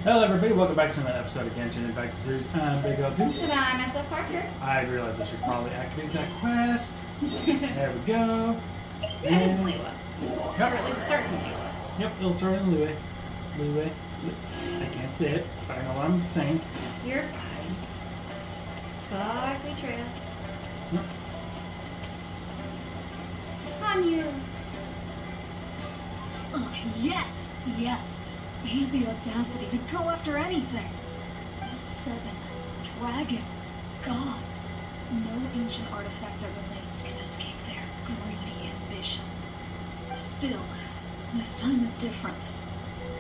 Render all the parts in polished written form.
Hello everybody, welcome back to another episode of Genshin Impact Series. I'm Big L2. And I'm SF Parker. I realized I should probably activate that quest. There we go. Yeah, it is in Liyue. Yep. Or at least it starts in Liyue. Yep, it'll start in Liyue. Liyue. I can't say it, but I know what I'm saying. You're fine. Sparkly Trail. Yep. Hanyu. Oh, yes, yes. They had the audacity to go after anything. The 7 dragons, gods. No ancient artifact that relates can escape their greedy ambitions. Still, this time is different.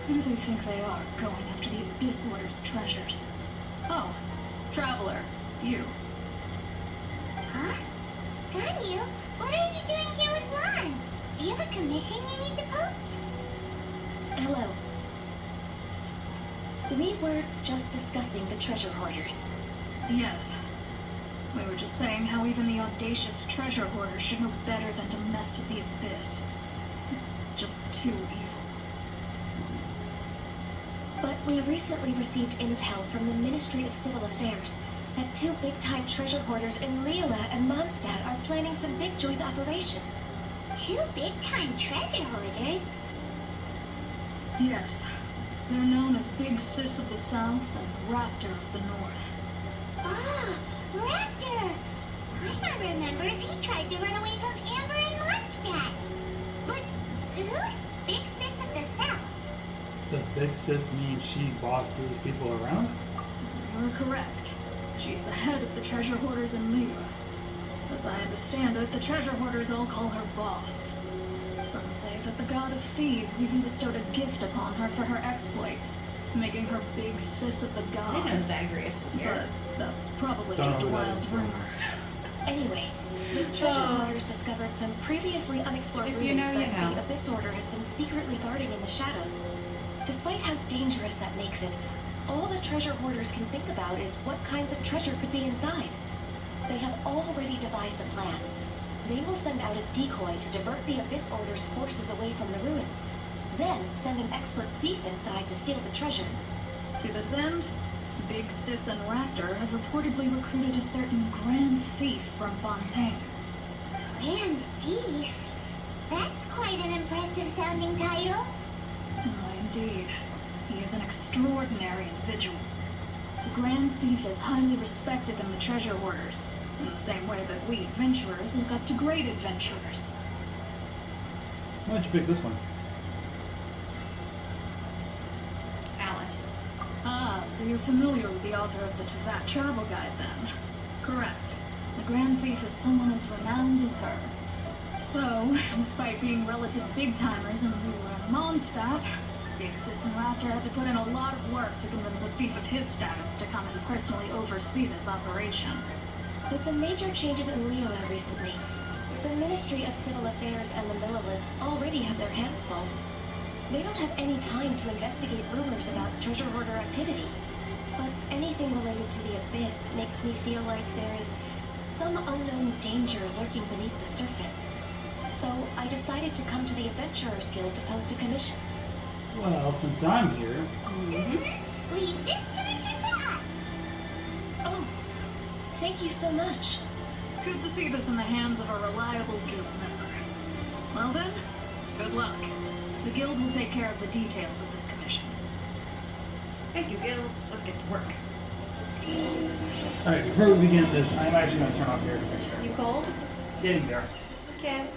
Who do they think they are, going after the Abyss Order's treasures? Oh, Traveler, it's you. Huh? Ganyu, what are you doing here with Lan? Do you have a commission you need to post? Hello. We were just discussing the treasure hoarders. Yes. We were just saying how even the audacious treasure hoarders should know better than to mess with the Abyss. It's just too evil. But we recently received intel from the Ministry of Civil Affairs that 2 big-time treasure hoarders in Liyue and Mondstadt are planning some big joint operation. 2 big-time treasure hoarders? Yes. They're known as Big Sis of the South and Raptor of the North. Ah, Raptor! Paimon remembers he tried to run away from Amber and Mondstadt. But who's Big Sis of the South? Does Big Sis mean she bosses people around? You're correct. She's the head of the treasure hoarders in Liyue. As I understand it, the treasure hoarders all call her boss. Some say that the god of thieves even bestowed a gift upon her for her exploits, making her Big Sis of the I gods. didn't know Zagreus was here. But that's probably Don't just know a who that wild is. rumor. Anyway, the treasure hoarders discovered some previously unexplored If ruins you know, you that know. the Abyss Order has been secretly guarding in the shadows. Despite how dangerous that makes it, all the treasure hoarders can think about is what kinds of treasure could be inside. They have already devised a plan. They will send out a decoy to divert the Abyss Order's forces away from the ruins, then send an expert thief inside to steal the treasure. To this end, Big Sis and Raptor have reportedly recruited a certain Grand Thief from Fontaine. Grand Thief? That's quite an impressive sounding title. Oh, indeed. He is an extraordinary individual. The Grand Thief is highly respected in the treasure hoarders, in the same way that we adventurers look up to great adventurers. Why'd you pick this one? Alice. Ah, so you're familiar with the author of the Tevat travel guide then? Correct. The Grand Thief is someone as renowned as her. So, despite being relative big-timers in Liyue and Mondstadt, Big Sis and Raptor had to put in a lot of work to convince a thief of his status to come and personally oversee this operation. With the major changes in Liyue recently, the Ministry of Civil Affairs and the Millelith already have their hands full. They don't have any time to investigate rumors about treasure hoarder activity. But anything related to the Abyss makes me feel like there is some unknown danger lurking beneath the surface. So I decided to come to the Adventurers Guild to post a commission. Well, since I'm here, Mm-hmm. Leave this commission to us. Oh, thank you so much. Good to see this in the hands of a reliable guild member. Well then, good luck. The guild will take care of the details of this commission. Thank you, Guild. Let's get to work. alright, before we begin this, I'm actually going to turn off the air conditioner. You cold? Getting there. Okay.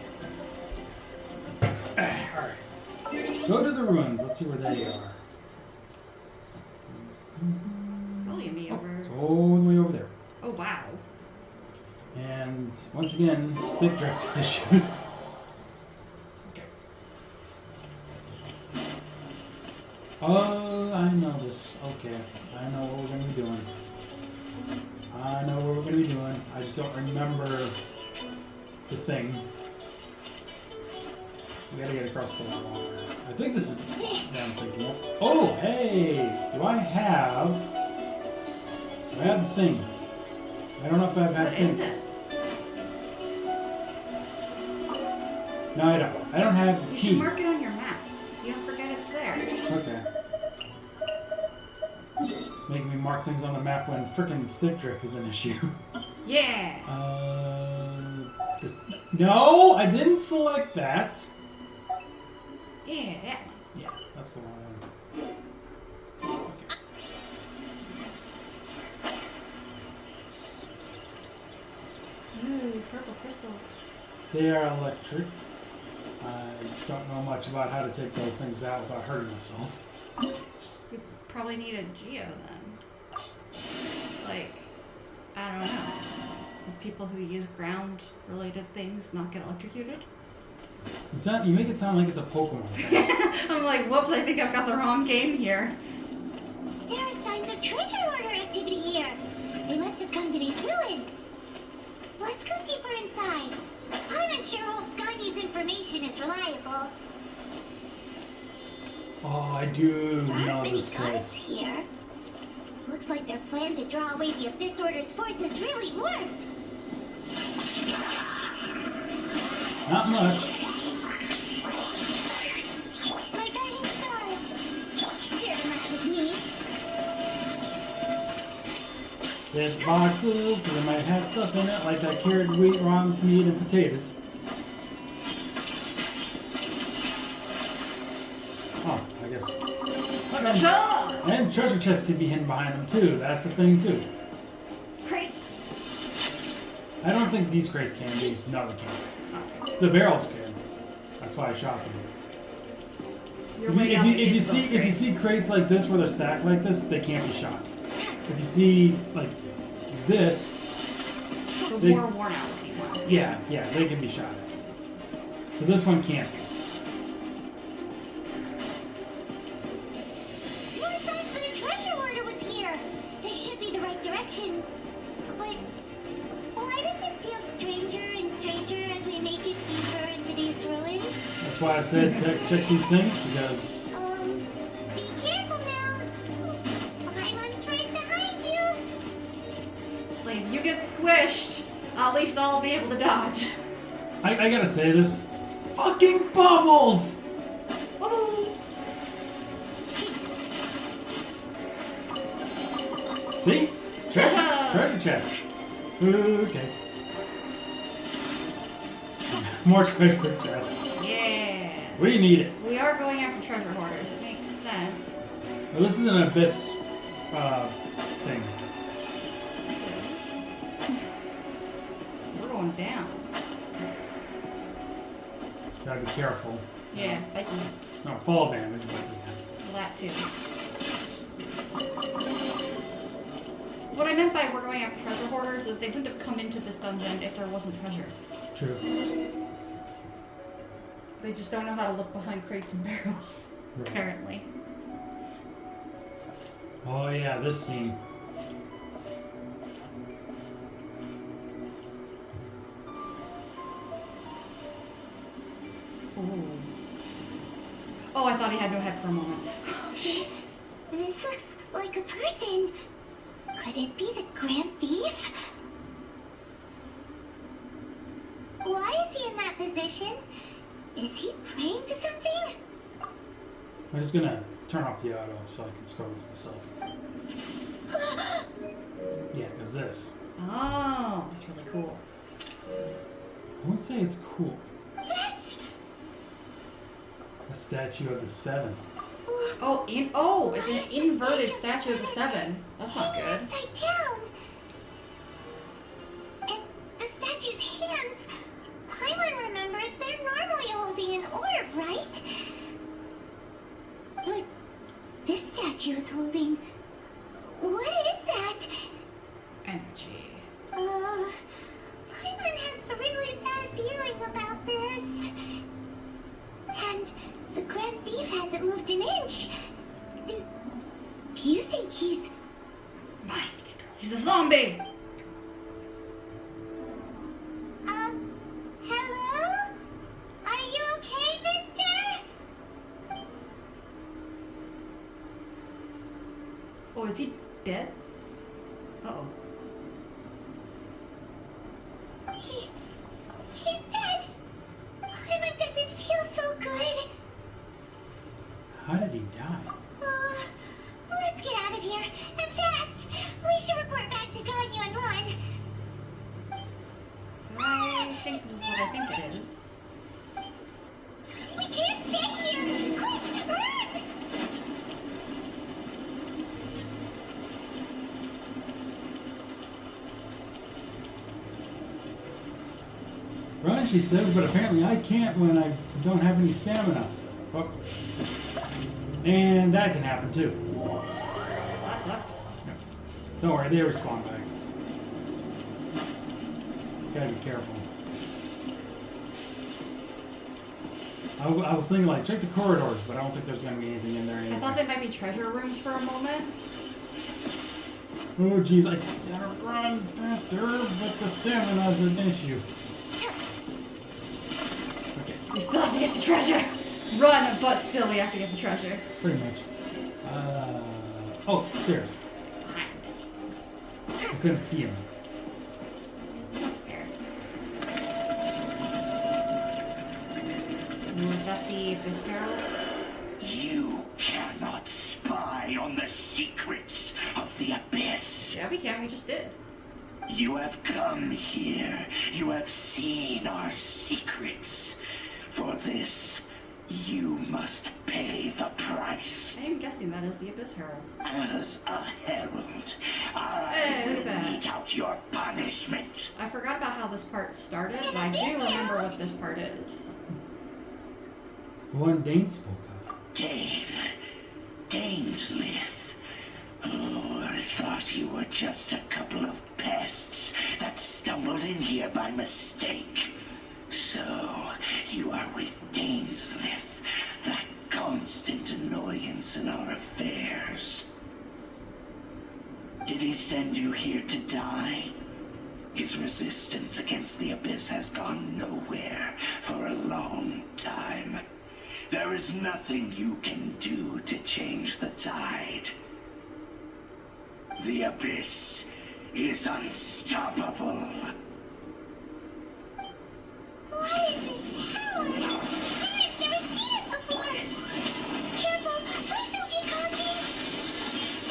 Alright. Go to the ruins. Let's see where they are. It's probably me over. It's all the way over there. Oh, wow. And once again, stick drift issues. Okay. Oh, I know this. Okay. I know what we're going to be doing. I know what we're going to be doing. I just don't remember the thing. We gotta get across the wall. I think this is the spot that I'm thinking of. Oh, hey! Do I have the thing? I don't know if I've had What the thing. is it? No, I don't. I don't have the You key. should mark it on your map so you don't forget it's there. Okay. mark things on the map when frickin' stick drift is an issue. Yeah. No, I didn't select that. Yeah, that one. Yeah, that's the wrong one. Okay. Ooh, purple crystals. They are electric. I don't know much about how to take those things out without hurting myself. You probably need a Geo then. Like, I don't know. Do people who use ground-related things not get electrocuted? Is that, you make it sound like it's a Pokemon thing. I'm like, whoops, I think I've got the wrong game here. There are signs of treasure hoarder activity here. They must have come to these ruins. Let's go deeper inside. I'm unsure Hope Skyview's information is reliable. Oh, I do Not know many this guards place. here. Looks like their plan to draw away the Abyss Order's forces really worked. Not much. My guiding stars. Dare to mess with me. They have boxes, because they might have stuff in it, like that carrot, wheat, raw meat, and potatoes. Oh, I guess. Treasure! And treasure chests can be hidden behind them, too. That's a thing, too. Crates! I don't think these crates can be. No, they can't. Okay. The barrels can. That's why I shot them. You're If you, way if out you, to if you use see those if you see crates like this where they're stacked like this, they can't be shot. If you see like this, the they- more worn out looking ones. yeah, they can be shot. So this one can't be. More signs that a treasure hoarder was here. This should be the right direction. But why does it feel stranger and stranger as we make it deeper into these ruins? That's why I said check these things because Be careful now. Paimon's right behind you. Just like, if you get squished, at least I'll be able to dodge. I gotta say this. Fucking bubbles! Bubbles! See? Treasure! Treasure chest. Okay. More treasure chests. Yeah. We need it. We are going after treasure hoarders. It makes sense. Well, this is an abyss thing. We're going down. Gotta be careful. Yeah, spiky. Not fall damage, but yeah. Well, that too. What I meant by we're going after treasure hoarders is they wouldn't have come into this dungeon if there wasn't treasure. True. They just don't know how to look behind crates and barrels, Right. apparently. Oh yeah, this scene. Ooh. Oh, I thought he had no head for a moment. Jesus. This looks like a person. Could it be the Grand Thief? Why is he in that position? Is he praying to something? I'm just gonna turn off the auto so I can scroll with myself. Yeah, because this. Oh, that's really cool. I wouldn't say it's cool. That's... A statue of the Seven. Oh, it's an inverted statue of the Seven. That's not good. Upside down. And the statue's hands. Paimon remembers they're normally holding an orb, right? But this statue is holding... What is that? Energy. Paimon has a really bad feeling about this. And the Grand Thief hasn't moved an inch. Do you think he's... Mind control. He's a zombie! Hello? Are you okay, mister? Oh, is he dead? Uh-oh. He's dead. Paimon doesn't feel so good. How did he die? Let's get out of here, and fast. she says, but apparently I can't when I don't have any stamina. Oh. And that can happen too. Well, that sucked. Don't worry, they respawn back. Gotta be careful. I was thinking, like, check the corridors, but I don't think there's gonna be anything in there anyway. I thought they might be treasure rooms for a moment. Oh, jeez, I gotta run faster, but the stamina's an issue. Okay, We still have to get the treasure. Run, but still we have to get the treasure. pretty much. Oh, stairs. Behind. I couldn't see him. That's fair. Was that the Abyss Herald? You cannot spy on the secrets of the Abyss. Yeah, we can. We just did. You have come here. You have seen our secrets. For this, you must pay the price. I am guessing that is the Abyss Herald. As a herald, Hey, I look will at that. mete out your punishment. I forgot about how this part started, but I do remember what this part is. The one Dane spoke of. Dainsleif. Oh, I thought you were just a couple of pests that stumbled in here by mistake. So, you are with Dainsleif, that constant annoyance in our affairs. Did he send you here to die? His resistance against the Abyss has gone nowhere for a long time. There is nothing you can do to change the tide. The Abyss is unstoppable. What is this power? I've never seen it before. Careful, please don't get cocky.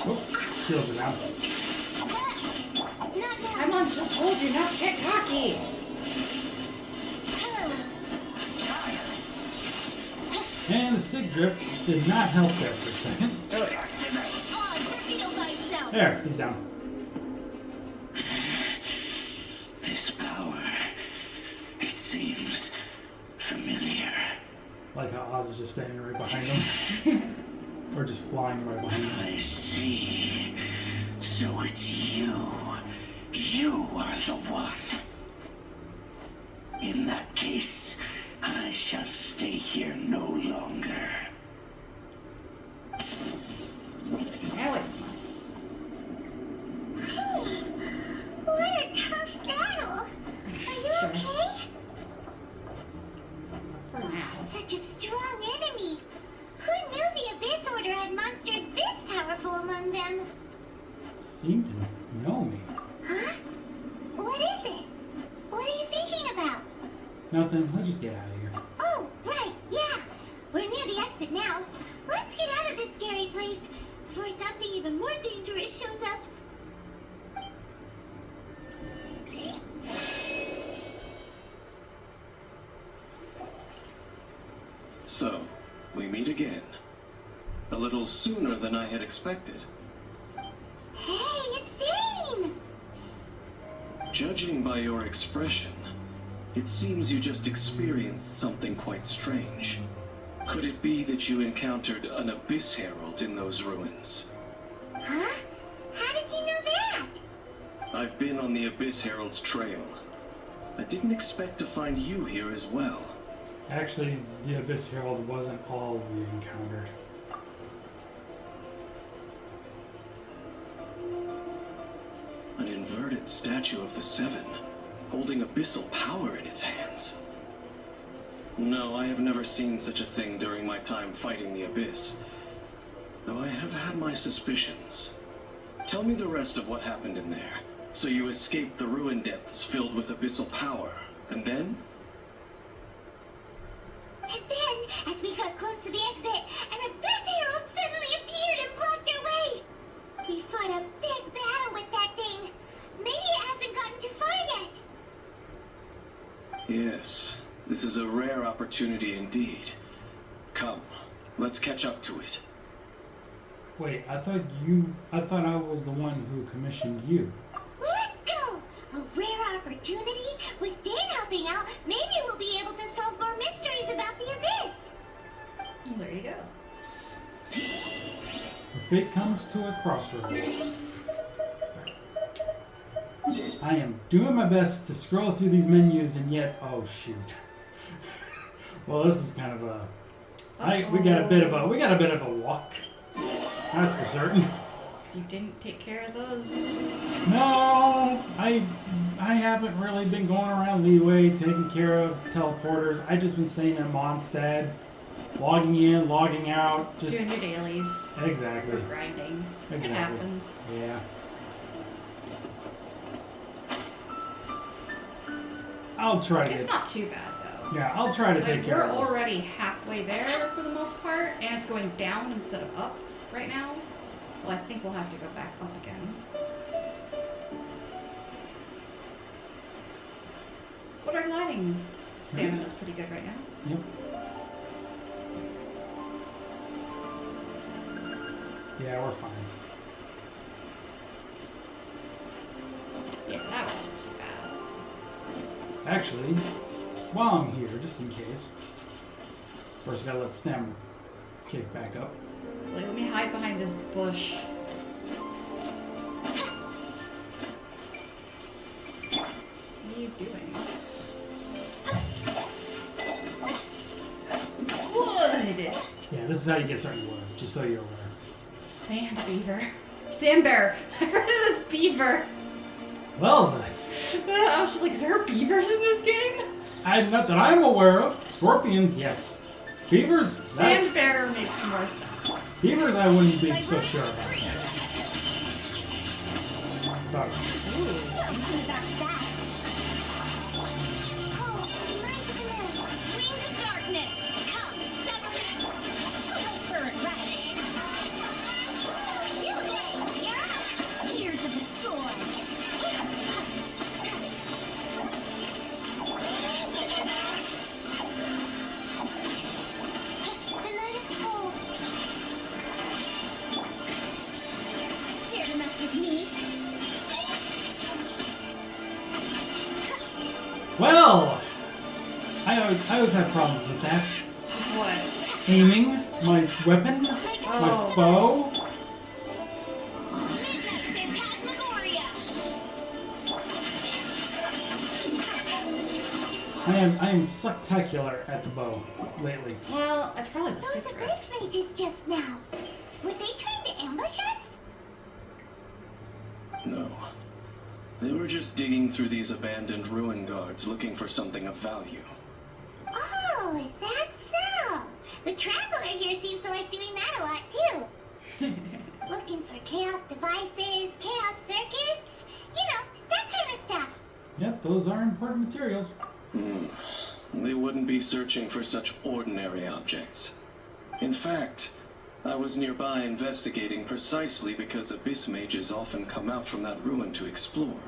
Oh, shields are down. Not that. Come on, just told you not to get cocky. And the sig drift did not help there for a second. Oh, Oh, reveal thyself. There, he's down. This power, it seems familiar. Like how Oz is just standing right behind him. Or just flying right behind him. I see. So it's you. You are the one. In that case, I shall stay here no longer. now it must. Hey, what a tough battle. Are you Sure. okay? For now. Such a strong enemy. Who knew the Abyss Order had monsters this powerful among them? Seemed to know me. Huh? What is it? What are you thinking about? Nothing. Let's just get out of here. Oh, right, yeah. We're near the exit now. Let's get out of this scary place before something even more dangerous shows up. So, we meet again. A little sooner than I had expected. Hey, it's Dane! Judging by your expression, it seems you just experienced something quite strange. Could it be that you encountered an Abyss Herald in those ruins? Huh? How did you know that? I've been on the Abyss Herald's trail. I didn't expect to find you here as well. Actually, the Abyss Herald wasn't all we encountered. An inverted statue of the Seven, holding abyssal power in its hands. No, I have never seen such a thing during my time fighting the Abyss, though I have had my suspicions. Tell me the rest of what happened in there. So you escaped the ruin depths filled with abyssal power, and then? And then, as we got close to the exit, an Abyss Herald suddenly appeared and blocked our way. We fought a big battle with that thing. Maybe it hasn't gotten too far yet. Yes, this is a rare opportunity indeed. Come, let's catch up to it. Wait, I thought I was the one who commissioned you. Let's go! A rare opportunity? With Dan helping out, maybe we'll be able to solve more mysteries about the Abyss! Well, there you go. If fate comes to a crossroads. I am doing my best to scroll through these menus, and yet, oh shoot. Well, this is kind of a. We got a bit of a walk. That's for certain. So you didn't take care of those? No, I haven't really been going around Leeway taking care of teleporters. I just been staying in Mondstadt, logging in, logging out, just doing your dailies. Exactly. For grinding. Exactly. It happens. Yeah. I'll try to. It's not too bad though. Yeah, I'll try to take care we're of this. We're already halfway there for the most part, and it's going down instead of up right now. Well, I think we'll have to go back up again. But our gliding stamina is pretty good right now. Yep. Yeah, we're fine. Yeah, that wasn't too bad. Actually, while I'm here, just in case, first I gotta let the stamina kick back up. Wait, let me hide behind this bush. What are you doing? Wood! Yeah, this is how you get certain wood, just so you're aware. Sand beaver. Sand bear. I read it as beaver. Well then. I was just like, there are beavers in this game? Not that I'm aware of. Scorpions, yes. Beavers? Sand bear makes more sense. Beavers, I wouldn't be so sure about that. Thought it was Ooh. Oh, nice command! Wings of darkness! Come, separate! Bird right! You day, you're up! Years of the storm! The night is cold. Dare to mess with me? Well, I always have problems with that. What? Aiming, my weapon, my bow. Midnight Phantasmagoria! I am spectacular at the bow lately. Well, it's probably the Those stick drift. Abyss mages just now. Were they trying to ambush us? No. They were just digging through these abandoned ruin guards looking for something of value. Oh, is that so? The traveler here seems to like doing that a lot too. Looking for chaos devices, chaos circuits, you know, that kind of stuff. Yep, those are important materials. They wouldn't be searching for such ordinary objects. In fact, I was nearby investigating precisely because abyss mages often come out from that ruin to explore.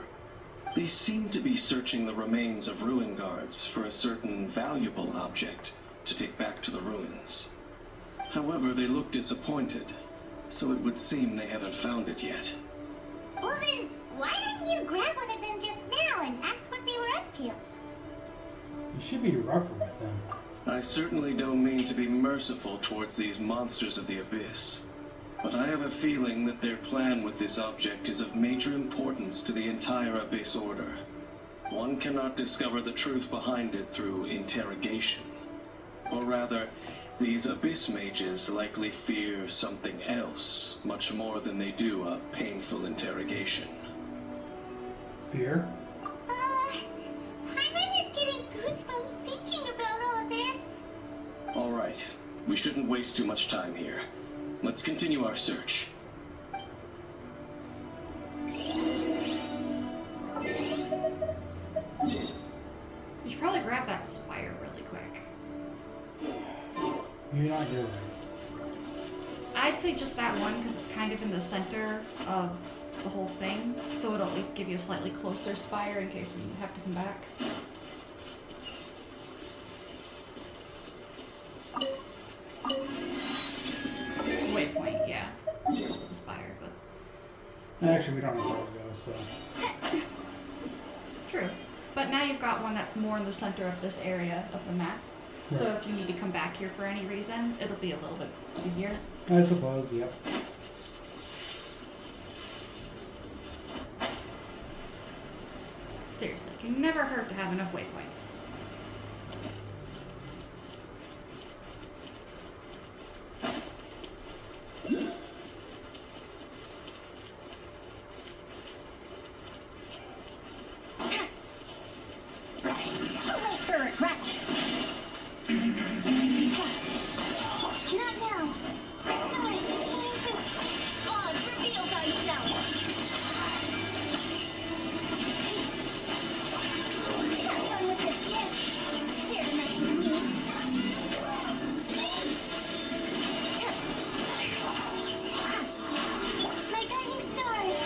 They seem to be searching the remains of ruin guards for a certain valuable object to take back to the ruins. However, they look disappointed, so it would seem they haven't found it yet. Well then, why didn't you grab one of them just now and ask what they were up to? You should be rougher with them. I certainly don't mean to be merciful towards these monsters of the abyss, but I have a feeling that their plan with this object is of major importance to the entire Abyss Order. One cannot discover the truth behind it through interrogation. Or rather, these Abyss mages likely fear something else, much more than they do a painful interrogation. Fear? Hyman is getting goosebumps thinking about all this. All right, we shouldn't waste too much time here. Let's continue our search. You should probably grab that spire really quick. You're not doing it. I'd say just that one because it's kind of in the center of the whole thing, so it'll at least give you a slightly closer spire in case we have to come back. Waypoint, yeah. Actually, we don't know where to go, so. True. But now you've got one that's more in the center of this area of the map. So Right. if you need to come back here for any reason, it'll be a little bit easier. I suppose, yep. Seriously, it can never hurt to have enough waypoints. Too late for regrets. Not now. Stars, shining through. Odds, reveal thyself. Have fun with this gift. Dare to mess with me. My guiding stars.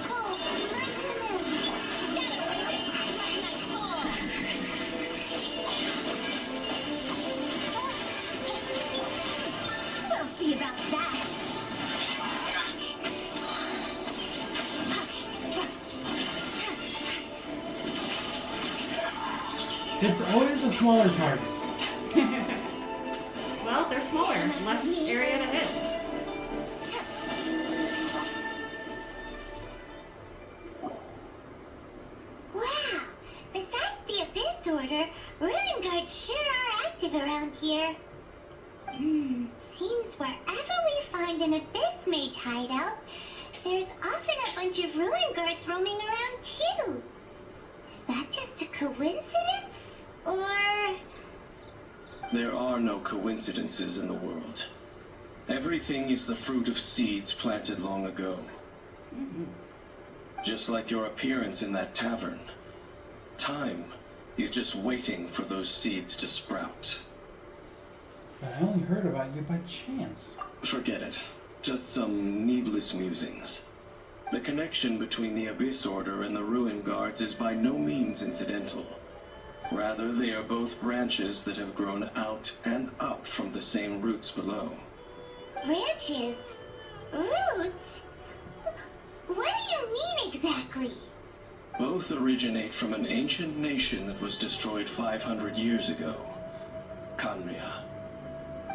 Cold, light to the moon. Shadow waving, my nightfall. We'll see about that. It's always the smaller targets. Well, they're smaller, less area to hit. Wow! Besides the Abyss Order, Ruin Guards sure are active around here. Seems wherever we find an Abyss Mage hideout, there's often a bunch of Ruin Guards roaming around too. Is that just a coincidence? Or... There are no coincidences in the world. Everything is the fruit of seeds planted long ago. Just like your appearance in that tavern. Time is just waiting for those seeds to sprout. I only heard about you by chance. Forget it. Just some needless musings. The connection between the Abyss Order and the Ruin Guards is by no means incidental. Rather, they are both branches that have grown out and up from the same roots below. branches? Roots? What do you mean exactly? Both originate from an ancient nation that was destroyed 500 years ago. Khaenri'ah.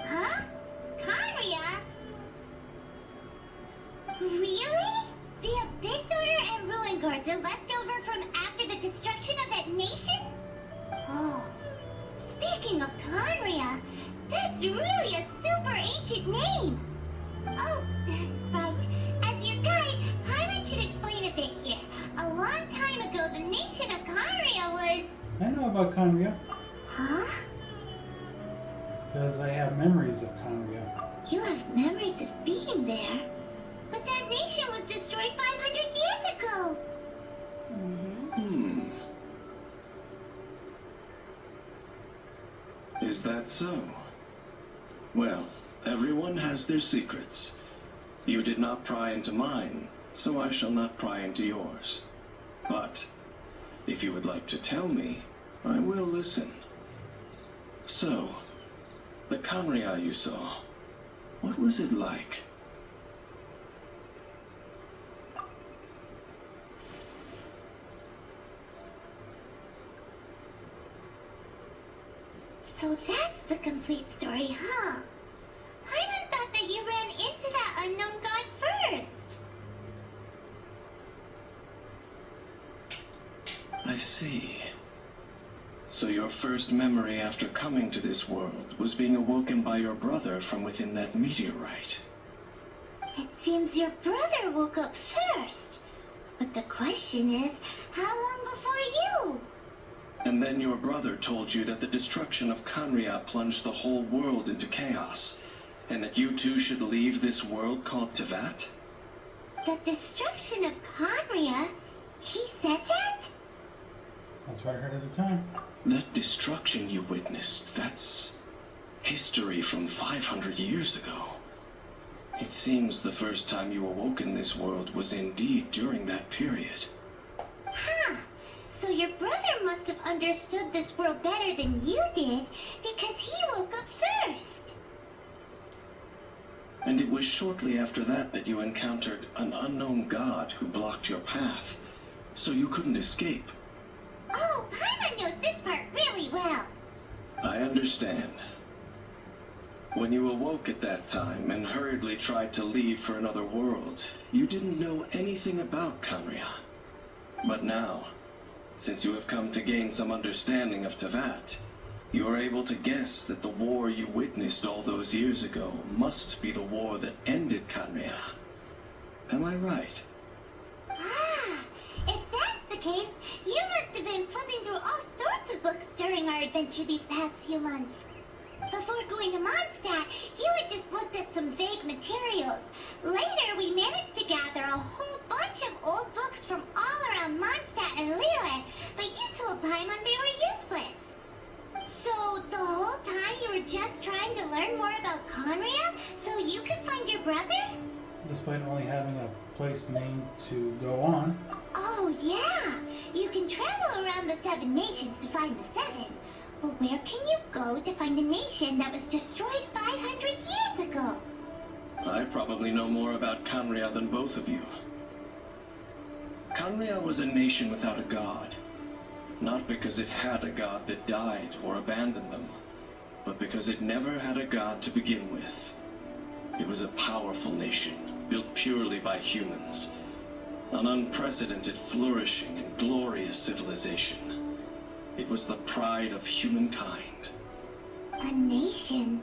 Huh? Khaenri'ah? Really? The Abyss Order and Ruin Guards are left over from after the destruction of that nation? Oh. Speaking of Khaenri'ah, that's really a super ancient name. Oh, right. As your guide, Pyron should explain a bit here. A long time ago, the nation of Khaenri'ah was... I know about Khaenri'ah, Huh? because I have memories of Khaenri'ah. You have memories of being there. But that nation was destroyed 500 years ago. Is that so? Well, everyone has their secrets. You did not pry into mine, so I shall not pry into yours. But, if you would like to tell me, I will listen. So, the Khaenri'ah you saw, what was it like? So that's the complete story, huh? Hyman thought that you ran into that unknown god first. I see. So your first memory after coming to this world was being awoken by your brother from within that meteorite. It seems your brother woke up first. But the question is, how long before you? And then your brother told you that the destruction of Khaenri'ah plunged the whole world into chaos, and that you two should leave this world called Tevat? The destruction of Khaenri'ah? He said that? That's what I heard at the time. That destruction you witnessed, that's history from 500 years ago. It seems the first time you awoke in this world was indeed during that period. Huh. So your brother must have understood this world better than you did, because he woke up first. And it was shortly after that that you encountered an unknown god who blocked your path, so you couldn't escape. Oh, Paimon knows this part really well. I understand. When you awoke at that time and hurriedly tried to leave for another world, you didn't know anything about Kanria. But now, since you have come to gain some understanding of Tevat, you are able to guess that the war you witnessed all those years ago must be the war that ended Kanria. Am I right? Ah, if that's the case, you must have been flipping through all sorts of books during our adventure these past few months. Before going to Mondstadt, you had just looked at some vague materials. Later, we managed to gather a whole bunch of old books from all around Mondstadt and Liyue, but you told Paimon they were useless. So, the whole time you were just trying to learn more about Conria so you could find your brother? Despite only having a place named to go on. Oh, yeah! You can travel around the 7 nations to find the 7. But where can you go to find a nation that was destroyed 500 years ago? I probably know more about Kanria than both of you. Kanria was a nation without a god. Not because it had a god that died or abandoned them, but because it never had a god to begin with. It was a powerful nation, built purely by humans. An unprecedented, flourishing, and glorious civilization. It was the pride of humankind. A nation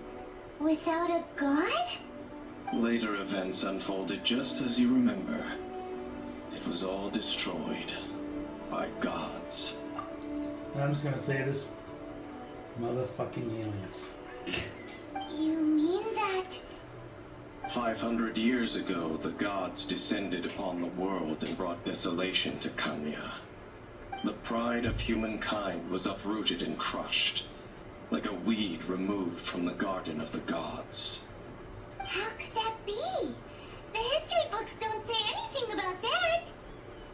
without a god? Later events unfolded just as you remember. It was all destroyed by gods. And I'm just gonna say this. Motherfucking aliens. You mean that... 500 years ago, the gods descended upon the world and brought desolation to Kanria. The pride of humankind was uprooted and crushed, like a weed removed from the garden of the gods. How could that be? The history books don't say anything about that.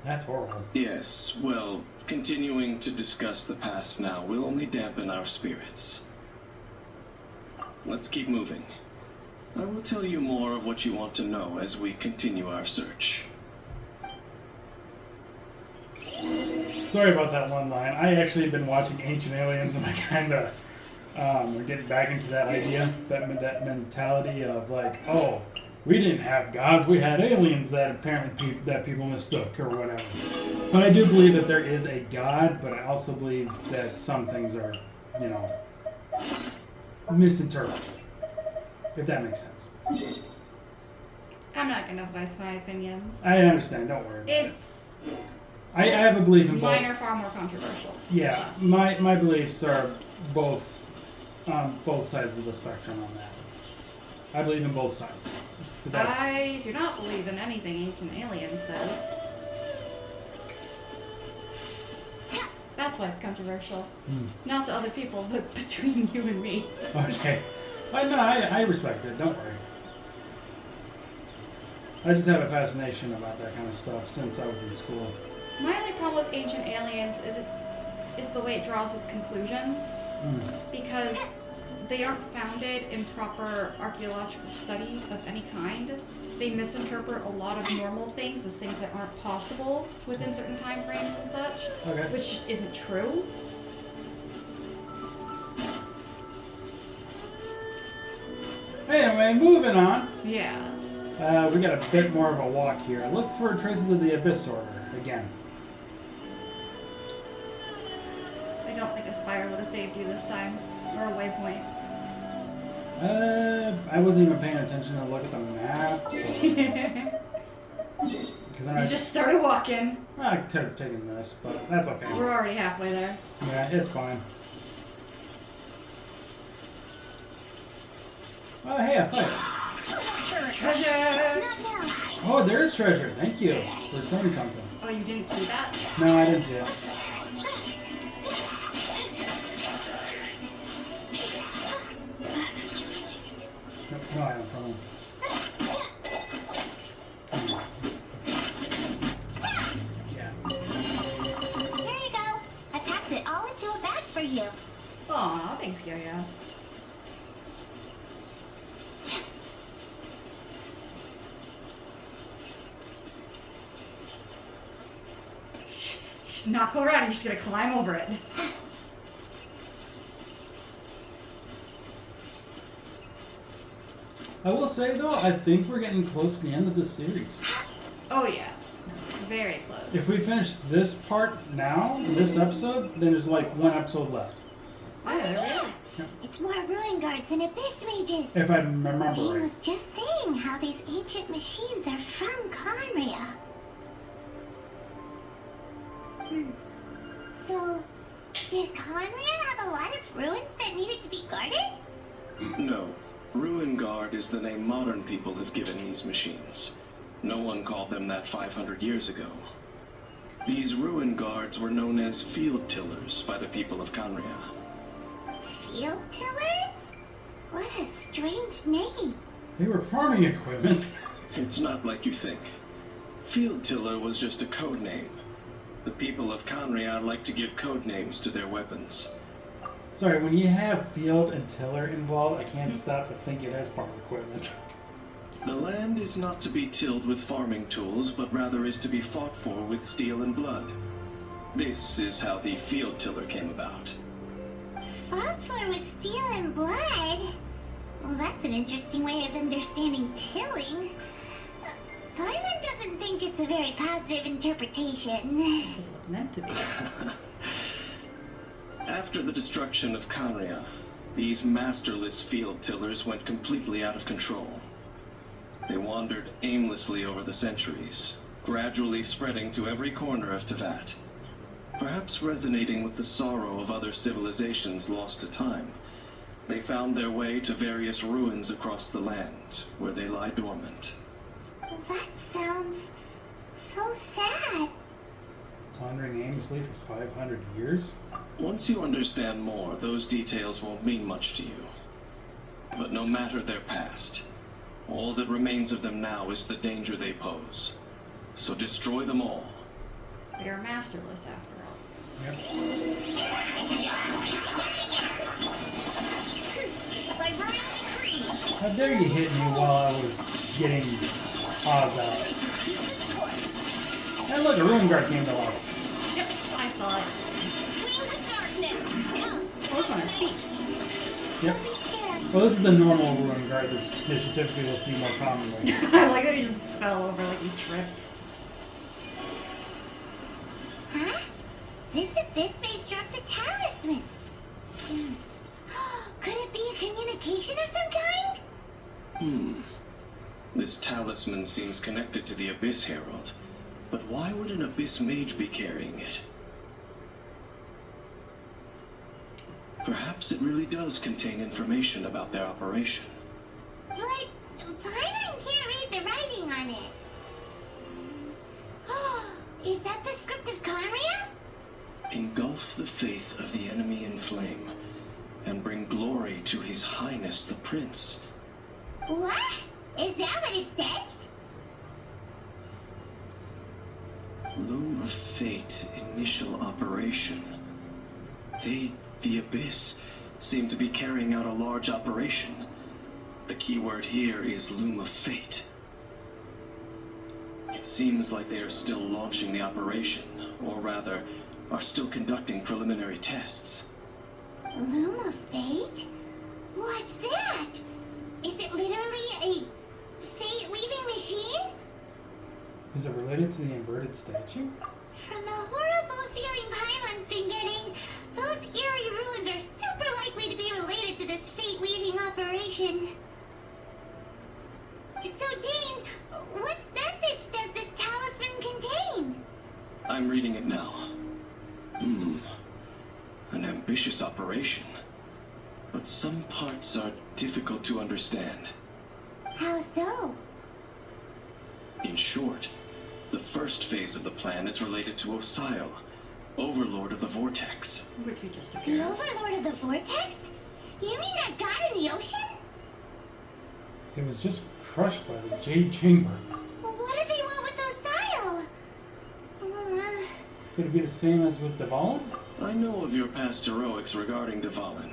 That's horrible. Yes, well, continuing to discuss the past now will only dampen our spirits. Let's keep moving. I will tell you more of what you want to know as we continue our search. Sorry about that one line. I actually have been watching Ancient Aliens, and I kind of am getting back into that idea, that mentality of like, oh, we didn't have gods, we had aliens that apparently that people mistook or whatever. But I do believe that there is a god, but I also believe that some things are, misinterpreted. If that makes sense. I'm not gonna voice my opinions. I understand. Don't worry. It's I have a belief in both. mine are far more controversial. Yeah, so. my beliefs are both sides of the spectrum on that. I believe in both sides. I do not believe in anything Ancient Aliens says. That's why it's controversial. Not to other people, but between you and me. Okay. I respect it. Don't worry. I just have a fascination about that kind of stuff since I was in school. My only problem with Ancient Aliens is the way it draws its conclusions. Because they aren't founded in proper archaeological study of any kind. They misinterpret a lot of normal things as things that aren't possible within certain time frames and such, which just isn't true. Anyway, moving on. Yeah. We got a bit more of a walk here. Look for traces of the Abyss Order again. I don't think a spire would have saved you this time, or a waypoint. I wasn't even paying attention to look at the map, so... You just started walking. I could have taken this, but that's okay. We're already halfway there. Yeah, it's fine. Oh, hey, a fight. Treasure! Oh, there's treasure. Thank you for saying something. Oh, you didn't see that? No, I didn't see it. No item from him. Yeah. Here you go. I packed it all into a bag for you. Aw, thanks, Yo-Yo. not go around. You're just gonna climb over it. I will say though, I think we're getting close to the end of this series. Oh yeah, very close. If we finish this part now, this episode, then there's like one episode left. Oh, yeah, there we are. It's more ruin guards and abyss mages. If I remember He right. was just saying how these ancient machines are from Conria. So, did Conria have a lot of ruins that needed to be guarded? No. Ruin Guard is the name modern people have given these machines. No one called them that 500 years ago. These Ruin Guards were known as Field Tillers by the people of Conria. Field tillers? What a strange name. They were farming equipment. It's not like you think. Field Tiller was just a code name. The people of Conria like to give code names to their weapons. Sorry, when you have field and tiller involved, I can't stop to think it has farm equipment. The land is not to be tilled with farming tools, but rather is to be fought for with steel and blood. This is how the Field Tiller came about. Fought for with steel and blood? Well, that's an interesting way of understanding tilling. Paimon doesn't think it's a very positive interpretation. I think it was meant to be. After the destruction of Conria, these masterless field tillers went completely out of control. They wandered aimlessly over the centuries, gradually spreading to every corner of Teyvat. Perhaps resonating with the sorrow of other civilizations lost to time, they found their way to various ruins across the land, where they lie dormant. That sounds so sad. Wandering aimlessly for 500 years? Once you understand more, those details won't mean much to you. But no matter their past, all that remains of them now is the danger they pose. So destroy them all. They are masterless after all. Yep. By royal decree, How dare you hit me while I was getting Oz out? And look, a ruin guard came to life. Yep, I saw it. wings of darkness, come! Oh, this one has feet. Yep. Well, this is the normal ruin guard that you typically will see more commonly. I like that he just fell over like he tripped. Huh? This abyss mage dropped a talisman. Could it be a communication of some kind? This talisman seems connected to the Abyss Herald. But why would an Abyss Mage be carrying it? Perhaps it really does contain information about their operation. But Paimon can't read the writing on it. Is that the script of Conria? Engulf the faith of the enemy in flame, and bring glory to His Highness the Prince. What? Is that what it says? Loom of Fate initial operation. They, the Abyss, seem to be carrying out a large operation. The key word here is Loom of Fate. It seems like they are still launching the operation, or rather, are still conducting preliminary tests. Loom of Fate? What's that? Is it literally a fate-weaving machine? Is it related to the inverted statue? From the horrible feeling Paimon's been getting, those eerie ruins are super likely to be related to this fate-weaving operation. So, Dane, what message does this talisman contain? I'm reading it now. An ambitious operation. But some parts are difficult to understand. How so? In short, the first phase of the plan is related to Osial, Overlord of the Vortex. Which we just took The care of. Overlord of the Vortex? You mean that god in the ocean? It was just crushed by the Jade Chamber. What do they want with Osial? Could it be the same as with Dvalin? I know of your past heroics regarding Dvalin,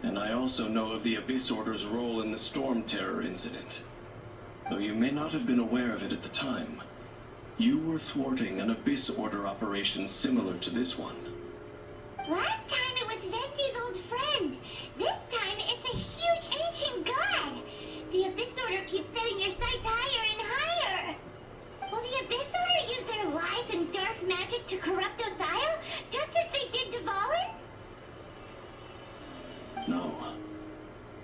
and I also know of the Abyss Order's role in the Storm Terror incident. Though you may not have been aware of it at the time, You were thwarting an Abyss Order operation similar to this one. Last time it was Venti's old friend. This time it's a huge ancient god. The Abyss Order keeps setting their sights higher and higher. Will the Abyss Order use their lies and dark magic to corrupt Osile, just as they did to Valen? No.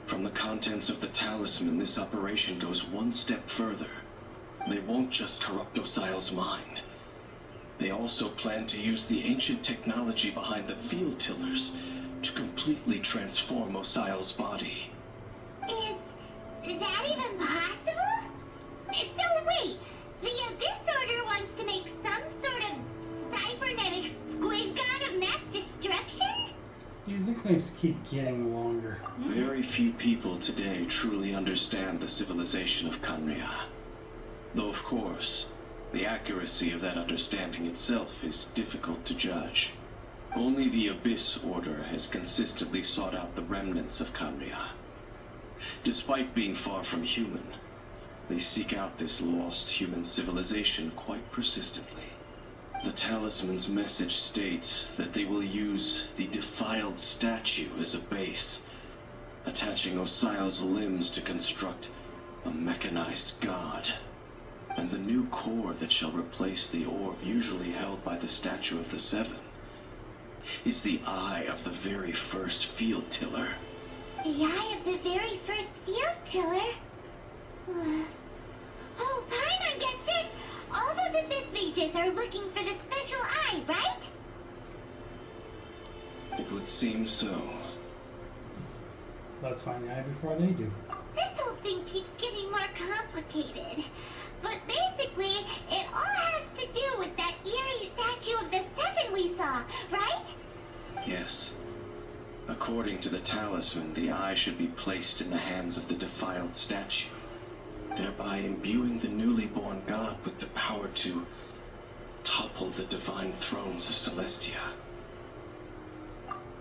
From the contents of the talisman, this operation goes one step further. They won't just corrupt Osile's mind. They also plan to use the ancient technology behind the field tillers to completely transform Osile's body. Is that even possible? So wait, the Abyss Order wants to make some sort of cybernetic squid god of mass destruction? These nicknames keep getting longer. Very few people today truly understand the civilization of Khaenri'ah. Though, of course, the accuracy of that understanding itself is difficult to judge. Only the Abyss Order has consistently sought out the remnants of Khaenri'ah. Despite being far from human, they seek out this lost human civilization quite persistently. The talisman's message states that they will use the defiled statue as a base, attaching Osile's limbs to construct a mechanized god. And the new core that shall replace the orb usually held by the statue of the Seven is the eye of the very first field tiller. The eye of the very first field tiller? Oh, Paimon gets it! All those Abyss mages are looking for the special eye, right? It would seem so. Let's find the eye before they do. This whole thing keeps getting more complicated. But basically, it all has to do with that eerie statue of the Seven we saw, right? Yes. According to the talisman, the eye should be placed in the hands of the defiled statue, thereby imbuing the newly born god with the power to topple the divine thrones of Celestia.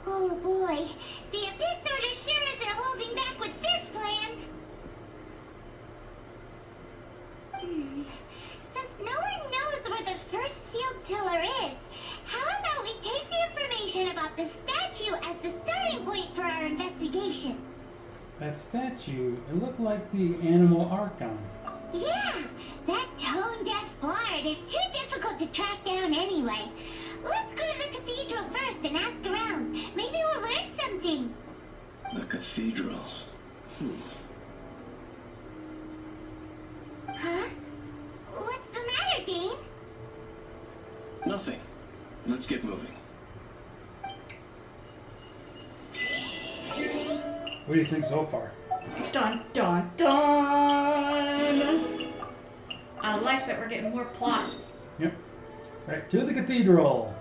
Oh boy, the Abyss Order sure isn't holding back with this plan. Since no one knows where the first field tiller is, how about we take the information about the statue as the starting point for our investigation? That statue, it looked like the animal Archon. Yeah, that tone-deaf bard is too difficult to track down anyway. Let's go to the cathedral first and ask around. Maybe we'll learn something. The cathedral. Huh? What's the matter, Dane? Nothing. Let's get moving. What do you think so far? Dun dun dun! I like that we're getting more plot. Yep. Right, to the cathedral.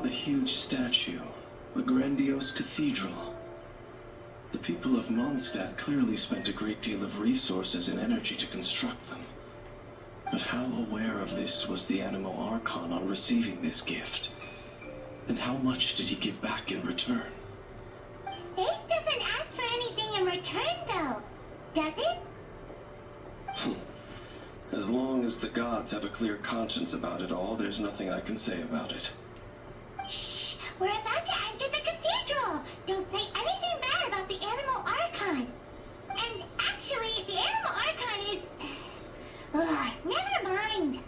The huge statue, a grandiose cathedral. The people of Mondstadt clearly spent a great deal of resources and energy to construct them. But how aware of this was the Animo Archon on receiving this gift? And how much did he give back in return? Faith doesn't ask for anything in return, though. Does it? As long as the gods have a clear conscience about it all, there's nothing I can say about it. Shh! We're about to enter the cathedral! Don't say anything bad about the Animal Archon! And actually, the Animal Archon is... never mind!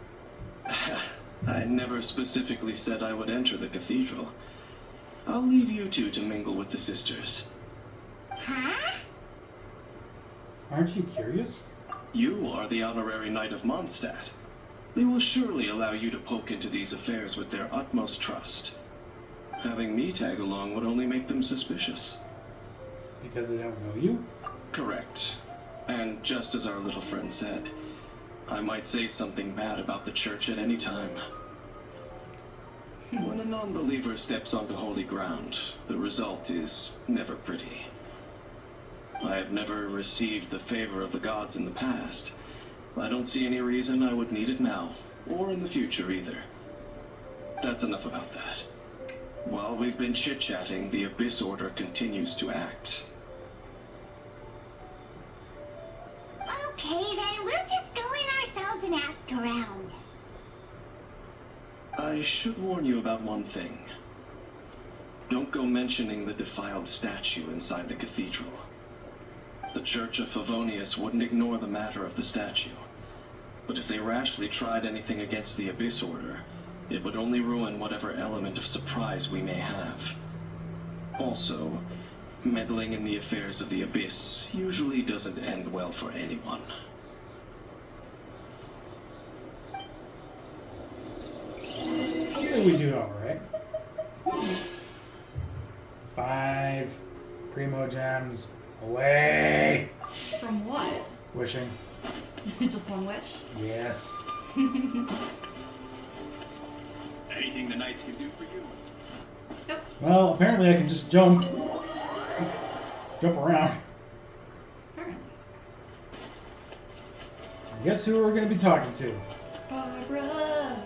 I never specifically said I would enter the cathedral. I'll leave you two to mingle with the sisters. Huh? Aren't you curious? You are the honorary knight of Mondstadt. They will surely allow you to poke into these affairs with their utmost trust. Having me tag along would only make them suspicious. Because they don't know you? Correct. And just as our little friend said, I might say something bad about the church at any time. When a non-believer steps onto holy ground, the result is never pretty. I have never received the favor of the gods in the past. I don't see any reason I would need it now, or in the future either. That's enough about that. While we've been chit-chatting, the Abyss Order continues to act. Okay, then we'll just go in ourselves and ask around. I should warn you about one thing. Don't go mentioning the defiled statue inside the cathedral. The Church of Favonius wouldn't ignore the matter of the statue. But if they rashly tried anything against the Abyss Order, it would only ruin whatever element of surprise we may have. Also, meddling in the affairs of the Abyss usually doesn't end well for anyone. I'd say we do alright. 5 Primo Gems away! From what? Wishing. Just one wish? Yes. Anything the knights can do for you? Well, apparently I can just jump. Jump around. Apparently. Guess who we're going to be talking to? Barbara!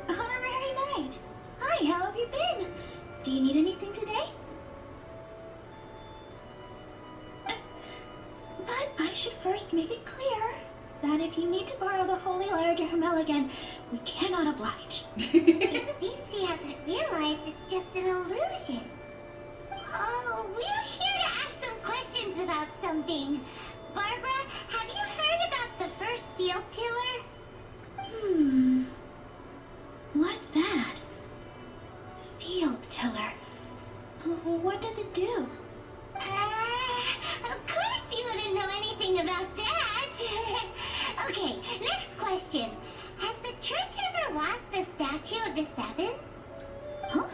Honorary Knight! Hi, how have you been? Do you need anything today? But I should first make it clear that if you need to borrow the Holy Lyre to Hermel again, we cannot oblige. It seems she hasn't realized it's just an illusion. Oh, we're here to ask some questions about something. Barbara, have you heard about the first field tiller? What's that? Field tiller. What does it do? Of course you wouldn't know anything about that. Okay, next question. Has the church ever lost the statue of the seven? Huh?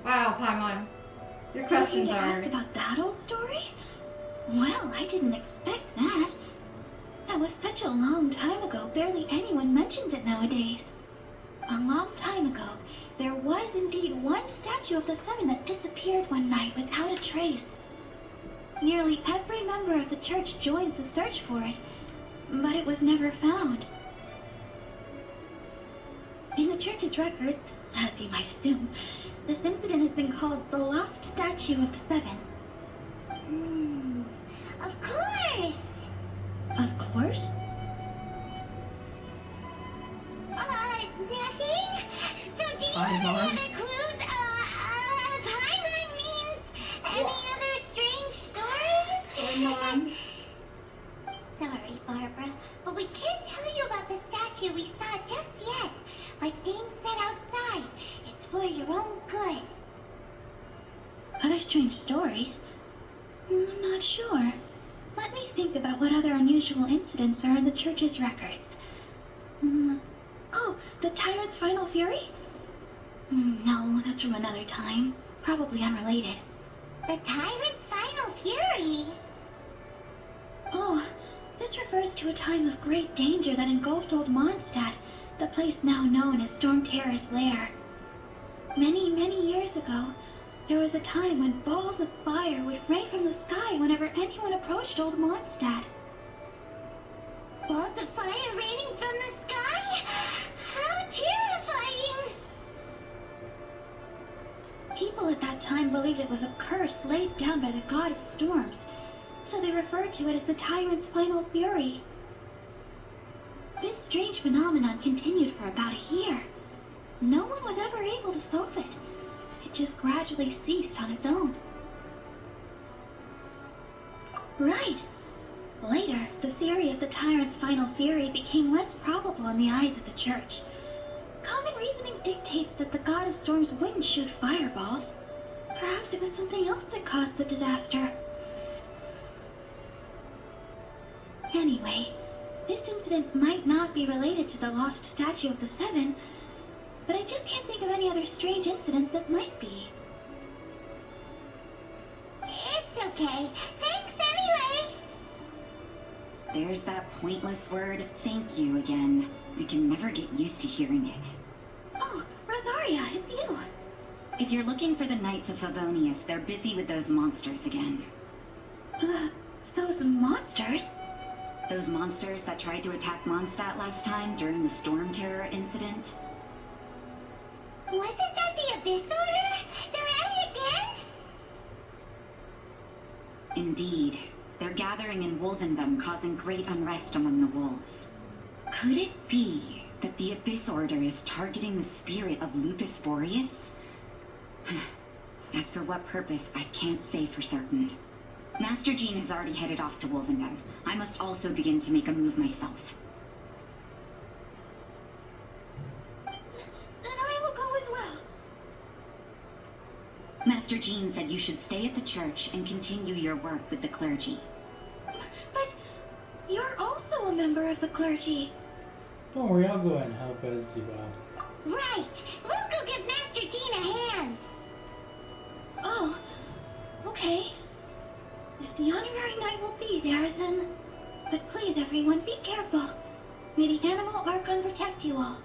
Wow, Paimon. Your questions You are... ask about that old story? Well, I didn't expect that. That was such a long time ago, barely anyone mentions it nowadays. A long time ago, there was indeed one statue of the seven that disappeared one night without a trace. Nearly every member of the church joined the search for it, but it was never found. In the church's records, as you might assume, this incident has been called the Lost Statue of the Seven. Of course. Of course. Nothing? So do you Paimon? have any other clues? Paimon means any other strange stories? Paimon? Sorry, Barbara, but we can't tell you about the statue we saw just yet. Like Dane said outside, it's for your own good. Other strange stories? I'm not sure. Let me think about what other unusual incidents are in the church's records. Oh, the Tyrant's Final Fury? No, that's from another time. Probably unrelated. The Tyrant's Final Fury? Oh, this refers to a time of great danger that engulfed Old Mondstadt, the place now known as Storm Terror's lair. Many, many years ago, there was a time when balls of fire would rain from the sky whenever anyone approached Old Mondstadt. Balls of fire raining from the sky? How terrifying! People at that time believed it was a curse laid down by the god of storms, so they referred to it as the Tyrant's Final Fury. This strange phenomenon continued for about a year. No one was ever able to solve it. It just gradually ceased on its own. Right. Later, the theory of the Tyrant's Final Fury became less probable in the eyes of the church. Common reasoning dictates that the god of storms wouldn't shoot fireballs. Perhaps it was something else that caused the disaster. Anyway, this incident might not be related to the lost statue of the Seven, but I just can't think of any other strange incidents that might be. It's okay. Thanks anyway. There's that pointless word, thank you, again. I can never get used to hearing it. Oh, Rosaria, it's you. If you're looking for the Knights of Favonius, they're busy with those monsters again. Those monsters? Those monsters that tried to attack Mondstadt last time during the Storm Terror incident? Wasn't that the Abyss Order? They're at it again? Indeed. They're gathering in Wolvendom, causing great unrest among the wolves. Could it be that the Abyss Order is targeting the spirit of Lupus Boreas? As for what purpose, I can't say for certain. Master Jean has already headed off to Wolvendom. I must also begin to make a move myself. Then I will go as well. Master Jean said you should stay at the church and continue your work with the clergy. But you're also a member of the clergy. Don't worry, I'll go ahead and help as well. Right. We'll go give Master Jean a hand. Oh, okay. If the honorary knight will be there, then... But please, everyone, be careful. May the animal Archon protect you all.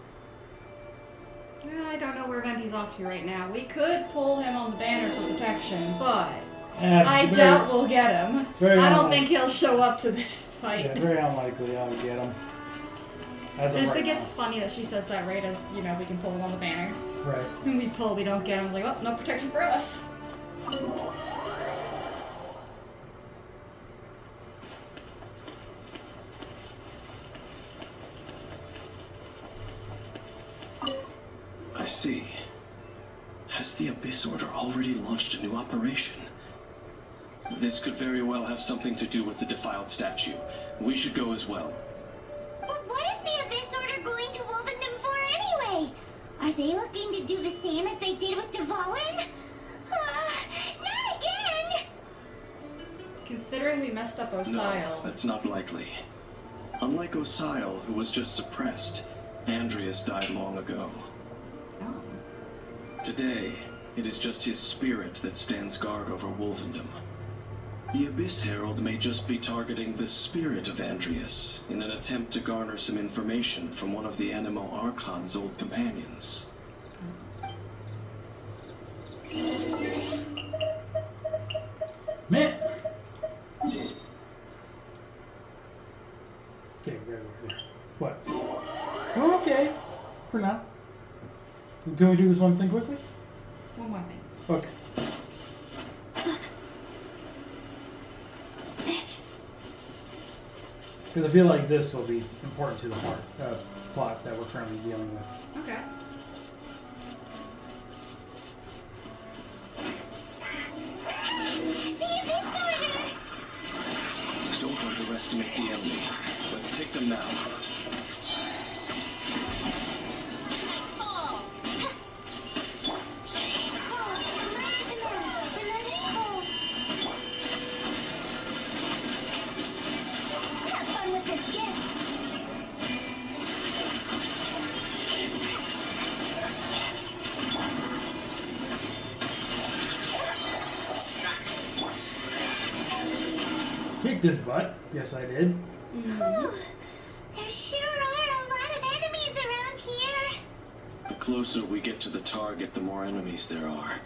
I don't know where Venti's off to right now. We could pull him on the banner for protection, but I doubt we'll get him. I don't think he'll show up to this fight. Yeah, very unlikely I'll get him. I just think it's funny that she says that right as, you know, we can pull him on the banner. Right. When we pull, we don't get him. It's like, oh, no protection for us. I see. Has the Abyss Order already launched a new operation? This could very well have something to do with the defiled statue. We should go as well. But what is the Abyss Order going to Wolvendom for anyway? Are they looking to do the same as they did with Dvalin? Not again! Considering we messed up Osile. No, that's not likely. Unlike Osile, who was just suppressed, Andreas died long ago. Oh. Today, it is just his spirit that stands guard over Wolvendom. The Abyss Herald may just be targeting the spirit of Andreas in an attempt to garner some information from one of the Animo Archon's old companions. Man! Okay, right. What? Oh, okay. For now. Can we do this one thing quickly? One more thing. Okay. Because I feel like this will be important to the plot that we're currently dealing with. Okay. Don't underestimate the enemy. Let's take them now. Kicked his butt. Yes, I did. There sure are a lot of enemies around here. The closer we get to the target, the more enemies there are.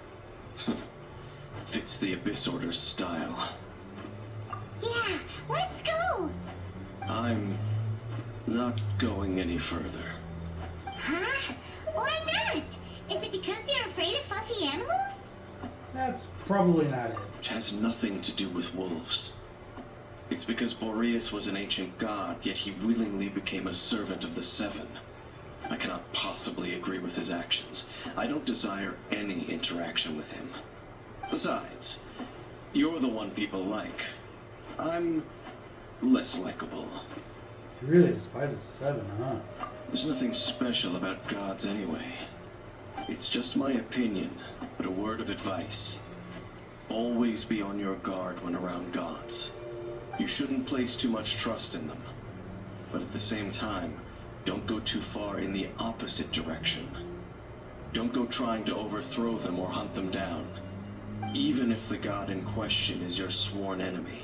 Fits the Abyss Order's style. Yeah, let's go. I'm not going any further. Huh? Why not? Is it because you're afraid of fluffy animals? That's probably not it. It has nothing to do with wolves. It's because Boreas was an ancient god, yet he willingly became a servant of the Seven. I cannot possibly agree with his actions. I don't desire any interaction with him. Besides, you're the one people like. I'm less likable. He really despises Seven, huh? There's nothing special about gods anyway. It's just my opinion, but a word of advice. Always be on your guard when around gods. You shouldn't place too much trust in them. But at the same time, don't go too far in the opposite direction. Don't go trying to overthrow them or hunt them down, even if the god in question is your sworn enemy.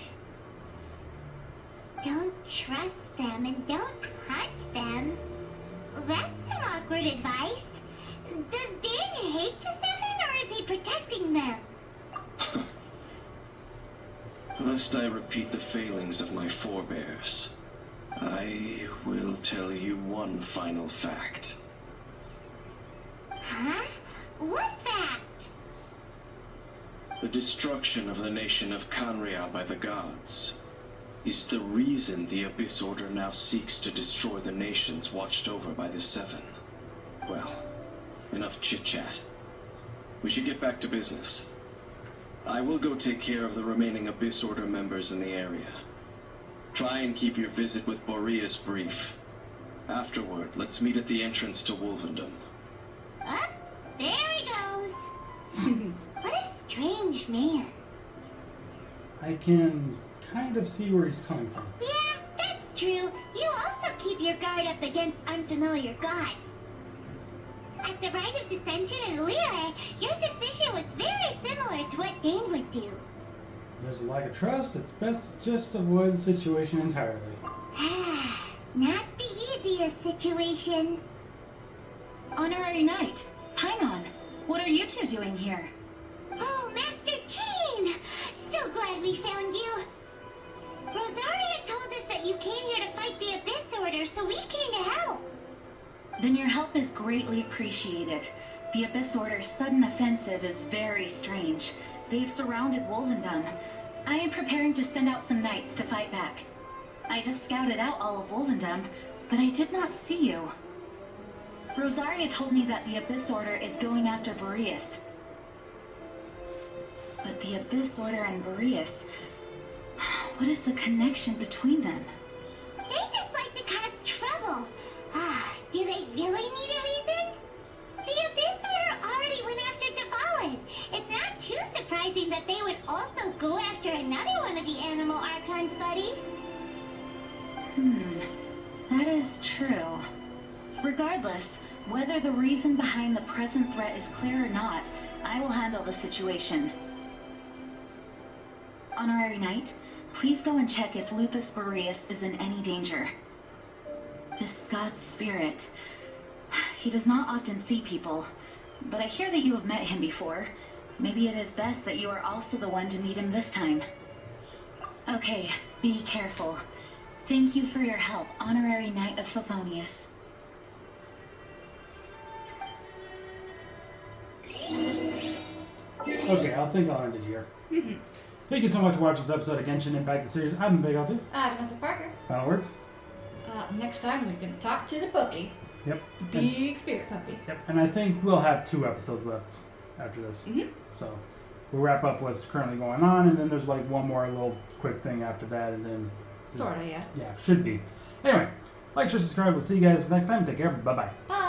Don't trust them and don't hunt them. That's some awkward advice. Does Dan hate the Seven, or is he repeat the failings of my forebears. I will tell you one final fact. Huh? What fact? The destruction of the nation of Canria by the gods is the reason the Abyss Order now seeks to destroy the nations watched over by the Seven. Well, enough chit-chat. We should get back to business. I will go take care of the remaining Abyss Order members in the area. Try and keep your visit with Boreas brief. Afterward, let's meet at the entrance to Wolvendom. Up, there he goes. What a strange man. I can kind of see where he's coming from. Yeah, that's true. You also keep your guard up against unfamiliar gods. At the Rite of Dissension in Lyre, your decision was very similar to what Dane would do. There's a lack of trust. It's best to just avoid the situation entirely. Not the easiest situation. Honorary Knight, Paimon, what are you two doing here? Oh, Master Jean! So glad we found you. Rosaria told us that you came here to fight the Abyss Order, so we came to help. Then your help is greatly appreciated. The Abyss Order's sudden offensive is very strange. They've surrounded Wolvendom. I am preparing to send out some knights to fight back. I just scouted out all of Wolvendom, but I did not see you. Rosaria told me that the Abyss Order is going after Boreas. But the Abyss Order and Boreas... What is the connection between them? They just like to cause trouble. Do they really need a reason? The Abyss Order already went after Tavalin. It's not too surprising that they would also go after another one of the Animal Archon's buddies. That is true. Regardless, whether the reason behind the present threat is clear or not, I will handle the situation. Honorary Knight, please go and check if Lupus Boreas is in any danger. This god's spirit... He does not often see people, but I hear that you have met him before. Maybe it is best that you are also the one to meet him this time. Okay, be careful. Thank you for your help, Honorary Knight of Favonius. Okay, I think I'll end it here. Thank you so much for watching this episode of Genshin Impact the series. I've been Big L2. Vanessa Parker. Final words? Next time we're going to talk to the puppy. Yep. Big spirit puppy. Yep. And I think we'll have 2 episodes left after this. So we'll wrap up what's currently going on, and then there's like one more little quick thing after that, and then... Sorta, yeah. Yeah, should be. Anyway, like, share, subscribe. We'll see you guys next time. Take care. Bye-bye. Bye.